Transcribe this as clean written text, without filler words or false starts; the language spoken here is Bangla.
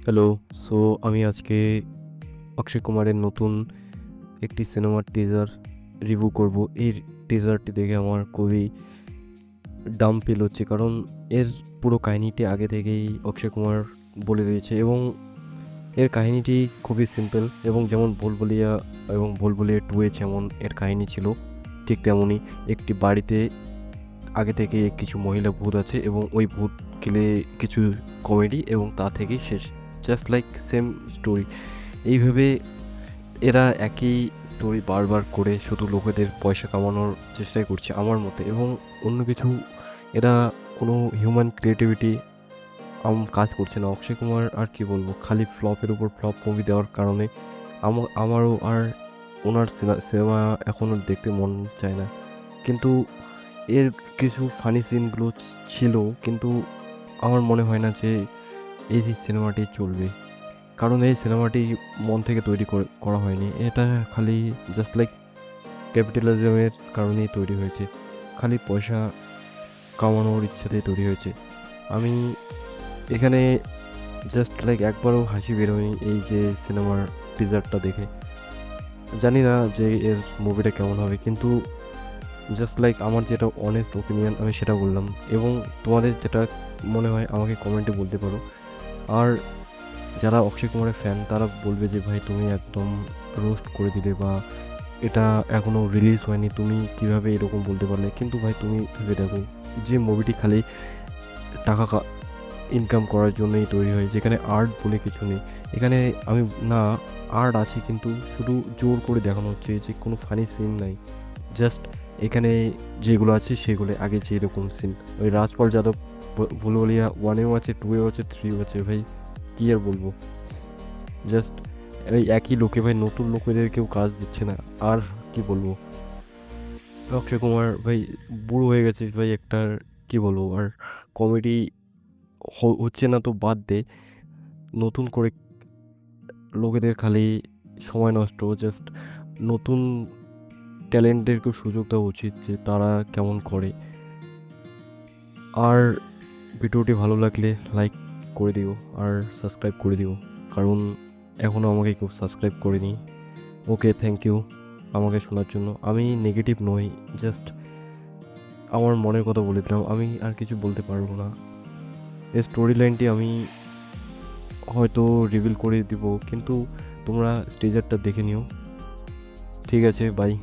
হ্যালো। সো আমি আজকে অক্ষয় কুমারের নতুন একটি সিনেমার টিজার রিভিউ করব। এই টিজারটি দেখে আমার খুবই ডাম্ব ফিল হচ্ছে, কারণ এর পুরো কাহিনীটি আগে থেকেই অক্ষয় কুমার বলে দিয়েছে এবং এর কাহিনীটি খুবই সিম্পল এবং যেমন ভুলভুলিয়া এবং ভুলভুলিয়া 2 এ যেমন এর কাহিনী ছিল, ঠিক তেমনই একটি বাড়িতে আগে থেকে কিছু মহিলা ভূত আছে এবং ওই ভূত গেলে কিছু কমেডি এবং তা থেকেই শেষ। Just like same story. এইভাবে এরা একই স্টোরি বারবার করে শুধু লোকেদের পয়সা কামানোর চেষ্টাই করছে আমার মতে, এবং অন্য কিছু এরা কোনো হিউম্যান ক্রিয়েটিভিটি কাজ করছে না। অক্ষয় কুমার আর কি বলবো, খালি ফ্লপের উপর ফ্লপ মুভি দেওয়ার কারণে আমারও আর ওনার সিনেমা এখনও দেখতে মন চায় না। কিন্তু এর কিছু ফানি সিনগুলো ছিল, কিন্তু আমার মনে হয় না যে এই যে সিনেমাটি চলবে, কারণ এই সিনেমাটি মন থেকে তৈরি করা হয়নি। এটা খালি জাস্ট লাইক ক্যাপিটালিজমের কারণেই তৈরি হয়েছে, খালি পয়সা কামানোর ইচ্ছাতেই তৈরি হয়েছে। আমি এখানে জাস্ট লাইক একবারও হাসি বেরোয়নি এই যে সিনেমার টিজারটা দেখে। জানি না যে এর মুভিটা কেমন হবে, কিন্তু জাস্ট লাইক আমার যেটা অনেস্ট ওপিনিয়ন আমি সেটা বললাম, এবং তোমাদের যেটা মনে হয় আমাকে কমেন্টে বলতে পারো। আর যারা অক্ষয় কুমারের ফ্যান তারা বলবে যে ভাই তুমি একদম রোস্ট করে দিলে, বা এটা এখনও রিলিজ হয়নি, তুমি কিভাবে এরকম বলতে পারলে। কিন্তু ভাই তুমি ভেবে দেখো, যে মুভিটি খালি টাকা ইনকাম করার জন্যই তৈরি হয়, যেখানে আর্ট বলে কিছু নেই। এখানে আমি না, আর্ট আছে কিন্তু শুধু জোর করে দেখানো হচ্ছে, যে কোনো ফানি সিন নাই। জাস্ট এখানে যেগুলো আছে সেগুলো আগে যেরকম সিন, ওই রাজপাল যাদব ভুলভুলিয়া 1-এও আছে, 2-এও আছে, 3-ও আছে। ভাই কী আর বলবো, জাস্ট এই একই লোকে ভাই নতুন লোকেদের কেউ কাজ দিচ্ছে না। আর কি বলবো, অক্ষয় কুমার ভাই বুড়ো হয়ে গেছে ভাই একটা, কি বলবো। আর কমেডি হচ্ছে না তো বাদ দে, নতুন করে লোকেদের খালি সময় নষ্ট। জাস্ট নতুন ট্যালেন্টদেরকেও সুযোগ দেওয়া উচিত যে তারা কেমন করে। আর ভিডিওটি ভালো লাগলে লাইক করে দিও আর সাবস্ক্রাইব করে দিও, কারণ এখনও আমাকে কেউ সাবস্ক্রাইব করেনি। ওকে, থ্যাংক ইউ আমাকে শোনার জন্য। আমি নেগেটিভ নই, জাস্ট আমার মনের কথা বলে দিলাম। আমি আর কিছু বলতে পারবো না। এই স্টোরি লাইনটি আমি হয়তো রিভিল করে দিব, কিন্তু তোমরা স্টেজারটা দেখে নিও। ঠিক আছে, বাই।